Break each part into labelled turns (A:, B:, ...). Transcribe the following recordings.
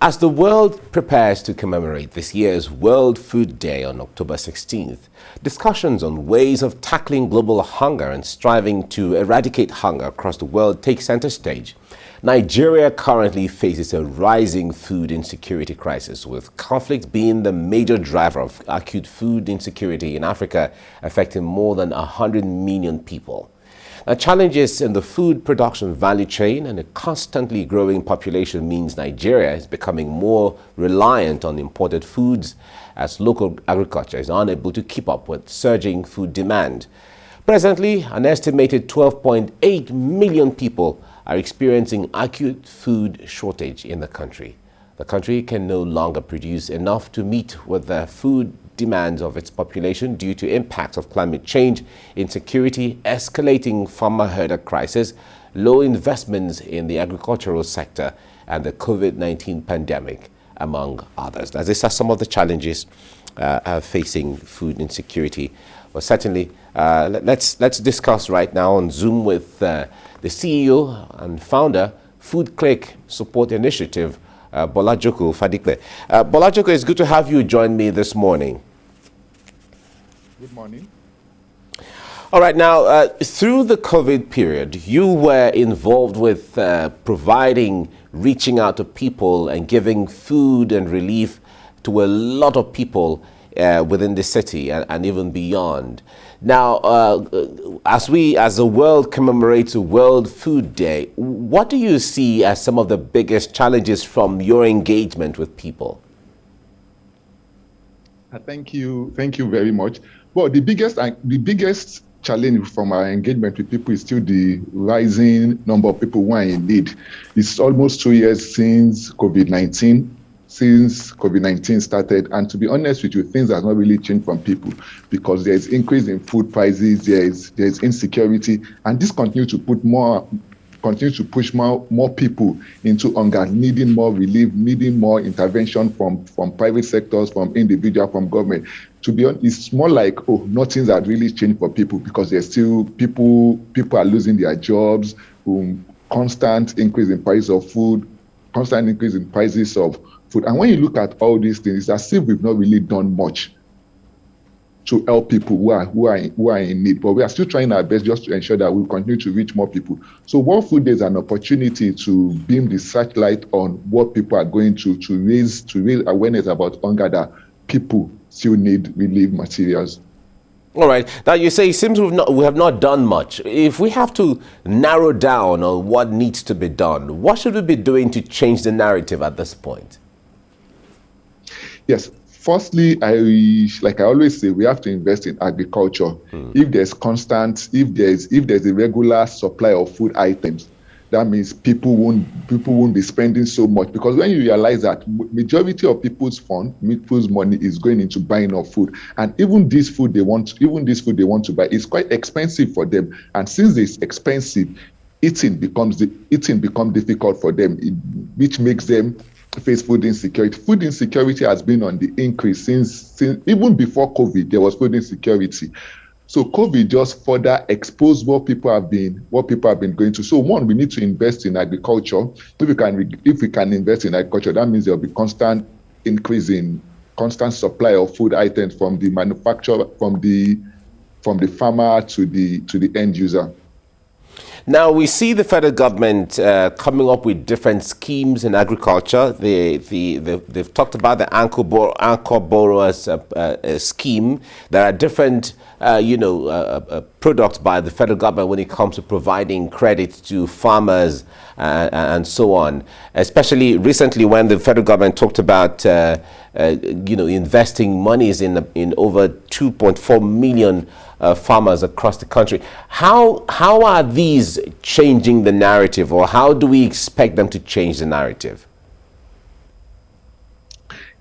A: As the world prepares to commemorate this year's World Food Day on October 16th, discussions on ways of tackling global hunger and striving to eradicate hunger across the world take center stage. Nigeria currently faces a rising food insecurity crisis, with conflict being the major driver of acute food insecurity in Africa, affecting more than 100 million people. Now, challenges in the food production value chain and a constantly growing population means Nigeria is becoming more reliant on imported foods as local agriculture is unable to keep up with surging food demand. Presently, an estimated 12.8 million people are experiencing acute food shortage in the country. The country can no longer produce enough to meet with the food demands of its population due to impacts of climate change, insecurity, escalating farmer-herder crisis, low investments in the agricultural sector, and the COVID-19 pandemic, among others. Now, these are some of the challenges facing food insecurity. Well, certainly, let's discuss right now on Zoom with the CEO and founder, Foodclique Support Initiative, Bolajoko Fadipe. Bolajoko, it's good to have you join me this morning.
B: Good morning.
A: All right, now, through the COVID period, you were involved with reaching out to people and giving food and relief to a lot of people within the city and even beyond. Now, as the world commemorates World Food Day, what do you see as some of the biggest challenges from your engagement with people?
B: Thank you very much. Well, the biggest challenge from our engagement with people is still the rising number of people who are in need. It's almost 2 years since COVID-19 started, and to be honest with you, things have not really changed from people because there's increase in food prices, there's insecurity, and this continues to push more people into hunger, needing more relief, needing more intervention from private sectors, from individual, from government. To be honest, it's more like, nothing has really changed for people because there's still people are losing their jobs, constant increase in price of food, constant increase in prices of food. And when you look at all these things, it's as if we've not really done much to help people who are in need. But we are still trying our best just to ensure that we continue to reach more people. So World Food Day is an opportunity to beam the searchlight on what people are going to raise awareness about hunger, that people still need relief materials.
A: All right. Now, you say it seems we have not done much. If we have to narrow down on what needs to be done, what should we be doing to change the narrative at this point?
B: Yes. Firstly, like I always say, we have to invest in agriculture. If there's a regular supply of food items, that means people won't be spending so much, because when you realize that majority of people's money is going into buying of food, and even this food they want to buy is quite expensive for them, and since it's expensive, eating becomes difficult for them, which makes them face food insecurity. Food insecurity has been on the increase since even before COVID. There was food insecurity. So COVID just further exposed what people have been going to. So one, we need to invest in agriculture. If we can invest in agriculture, that means there will be constant supply of food items from the manufacturer, from the farmer to the end user.
A: Now, we see the federal government coming up with different schemes in agriculture. They've talked about the Anchor Borrowers scheme. There are different products by the federal government when it comes to providing credit to farmers and so on. Especially recently when the federal government talked about investing monies in over 2.4 million farmers across the country. How are these changing the narrative, or how do we expect them to change the narrative?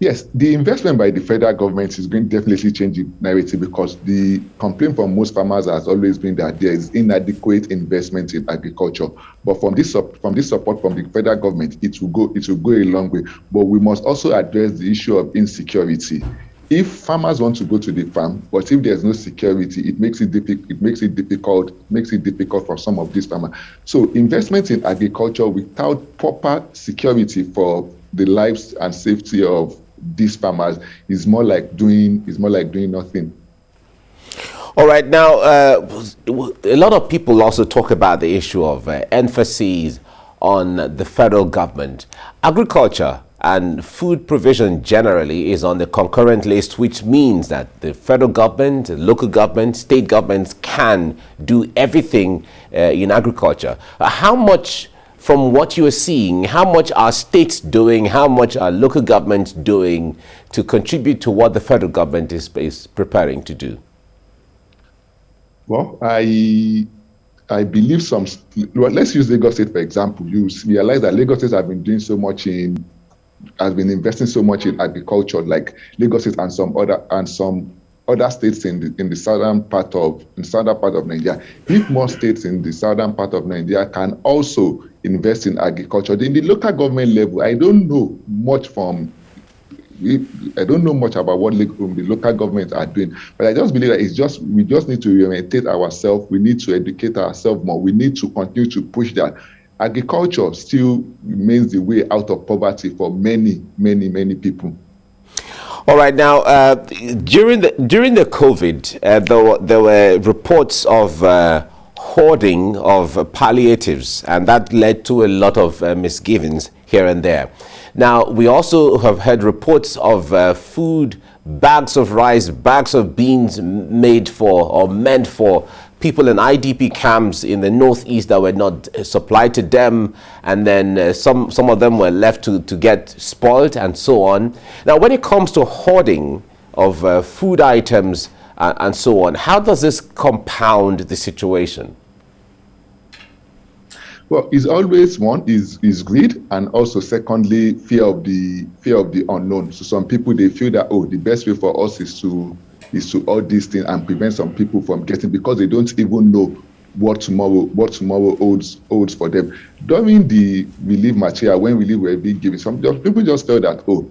B: Yes, the investment by the federal government is going to definitely change the narrative, because the complaint from most farmers has always been that there is inadequate investment in agriculture. But from this support from the federal government, it will go a long way. But we must also address the issue of insecurity. If farmers want to go to the farm, but if there's no security, it makes it difficult for some of these farmers. So investment in agriculture without proper security for the lives and safety of these farmers is more like doing nothing.
A: All right, now a lot of people also talk about the issue of emphasis on the federal government. Agriculture and food provision generally is on the concurrent list, which means that the federal government, local government, state governments can do everything in agriculture. How much, from what you are seeing, how much are states doing, how much are local governments doing to contribute to what the federal government is preparing to do?
B: Well, I believe let's use Lagos State, for example. You realize that Lagos State has been investing so much in agriculture, like Lagos State and some other states in the southern part of Nigeria. If more states in the southern part of Nigeria can also invest in agriculture, in the local government level, I don't know much about what the local governments are doing, but I just believe that we just need to orientate ourselves. We need to educate ourselves more. We need to continue to push that. Agriculture still remains the way out of poverty for many, many, many people.
A: All right, now during the COVID, there were reports of hoarding of palliatives, and that led to a lot of misgivings here and there. Now, we also have heard reports of food, bags of rice, bags of beans made for or meant for people in IDP camps in the northeast that were not supplied to them, and then some of them were left to get spoiled and so on. Now, when it comes to hoarding of food items and so on, how does this compound the situation?
B: Well, it's always one is greed, and also secondly fear of the unknown. So some people, they feel that, oh, the best way for us is to hoard this thing and prevent some people from getting, because they don't even know what tomorrow holds for them. During the relief material, when relief were being given, some people just felt that, oh,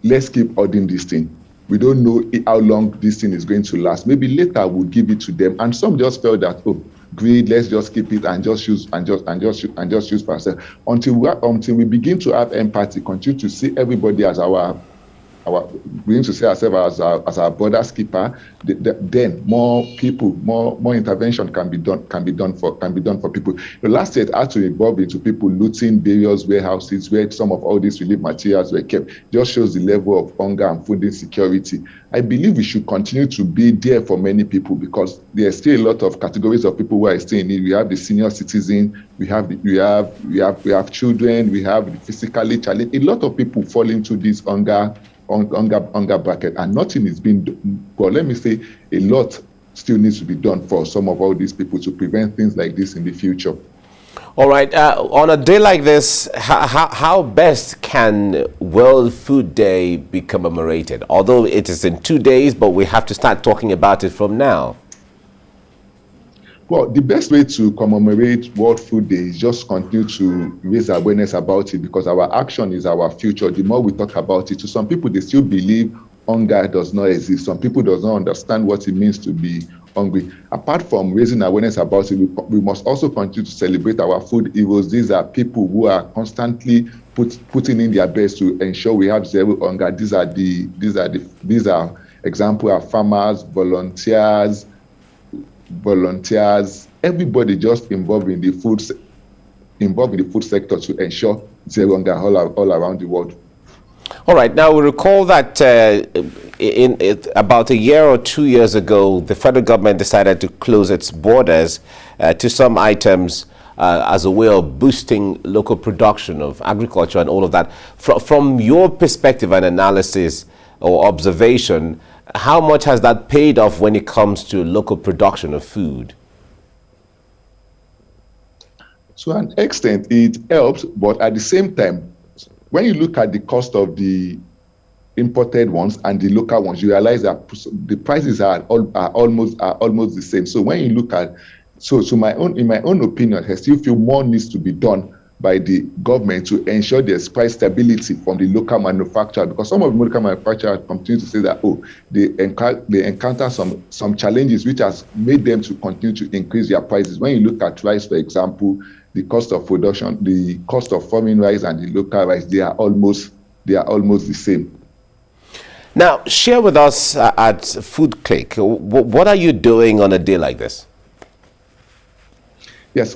B: let's keep hoarding this thing. We don't know how long this thing is going to last. Maybe later we'll give it to them. And some just felt that, oh, greed, let's just keep it and just use for ourselves. Until we begin to have empathy, continue to see everybody as we need to see ourselves as our brother's keeper. Then more intervention can be done for people. The last year it had to involve into people looting various warehouses where some of all these relief materials were kept. Just shows the level of hunger and food insecurity. I believe we should continue to be there for many people, because there are still a lot of categories of people who are still in need. We have the senior citizen, we have children, we have the physically challenged. A lot of people fall into this hunger bracket, and nothing is being done. Well, let me say, a lot still needs to be done for some of all these people to prevent things like this in the future.
A: All right, on a day like this, how best can World Food Day be commemorated? Although it is in 2 days, but we have to start talking about it from now.
B: Well, the best way to commemorate World Food Day is just continue to raise awareness about it, because our action is our future. The more we talk about it, to some people, they still believe hunger does not exist. Some people does not understand what it means to be hungry. Apart from raising awareness about it, we must also continue to celebrate our food heroes. These are people who are constantly putting in their best to ensure we have zero hunger. These are examples of farmers, volunteers, everybody just involved in the food sector to ensure zero hunger all around the world.
A: All right. Now, we recall that about a year or 2 years ago, the federal government decided to close its borders to some items as a way of boosting local production of agriculture and all of that. From your perspective and analysis or observation, how much has that paid off when it comes to local production of food?
B: To an extent, it helps, but at the same time, when you look at the cost of the imported ones and the local ones, you realize that the prices are almost the same. So when you look at, in my own opinion, I still feel more needs to be done by the government to ensure there's price stability from the local manufacturer, because some of the local manufacturers continue to say that, oh, they encounter some challenges which has made them to continue to increase their prices. When you look at rice, for example, the cost of production, the cost of farming rice and the local rice, they are almost the same.
A: Now, share with us at Foodclique, what are you doing on a day like this?
B: Yes,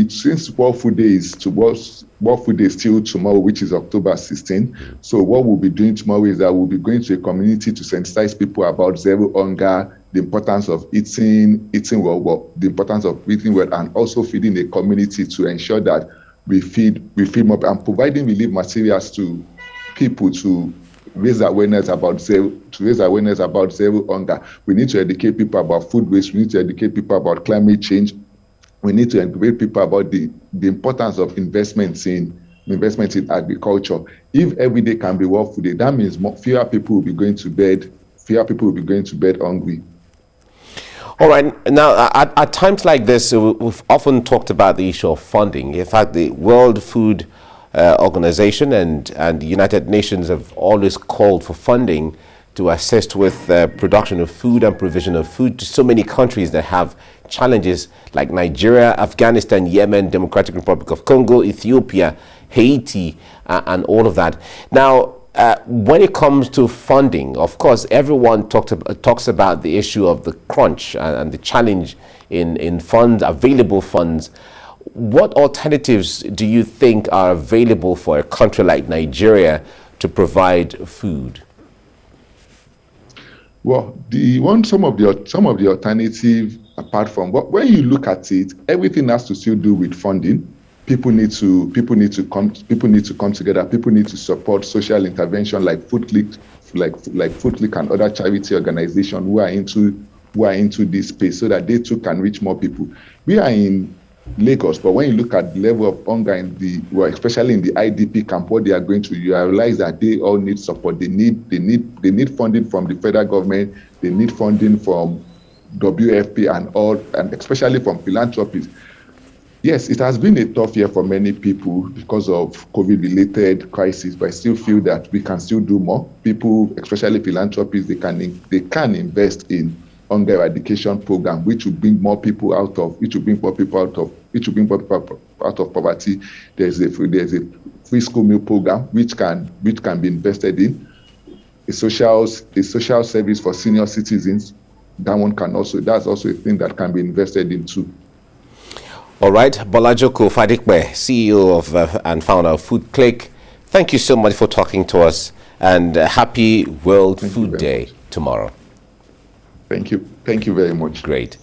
B: since World Food Day is still tomorrow, which is October 16. So what we'll be doing tomorrow is that we'll be going to a community to sensitize people about zero hunger, the importance of eating well, the importance of eating well, and also feeding the community to ensure that we feed more and providing relief materials to people to raise awareness about zero hunger. We need to educate people about food waste. We need to educate people about climate change. We need to educate people about the importance of investments in agriculture. If every day can be World Food Day, that means fewer people will be going to bed hungry.
A: All right. Now, at times like this, we've often talked about the issue of funding. In fact, the World Food Organization and the United Nations have always called for funding to assist with production of food and provision of food to so many countries that have challenges like Nigeria, Afghanistan, Yemen, Democratic Republic of Congo, Ethiopia, Haiti, and all of that. Now, when it comes to funding, of course, everyone talks about the issue of the crunch and the challenge in funds, available funds. What alternatives do you think are available for a country like Nigeria to provide food?
B: Well, some of the alternative, apart from when you look at it, everything has to still do with funding. People need to come together. People need to support social intervention like Foodclique, like Foodclique and other charity organizations who are into this space, so that they too can reach more people. We are in Lagos, but when you look at the level of hunger especially in the IDP camp, what they are going through, you realize that they all need support. They need funding from the federal government. They need funding from WFP and especially from philanthropists. Yes, it has been a tough year for many people because of COVID-related crisis, but I still feel that we can still do more. People, especially philanthropists, they can invest in hunger eradication program, which will bring more people out of poverty. There's a free school meal program which can be invested in. A social service for senior citizens. That's also a thing that can be invested in too.
A: All right, Bolajoko Fadipe, CEO of and founder of Foodclique, thank you so much for talking to us, and happy World Food Day tomorrow.
B: Thank you very much.
A: Great.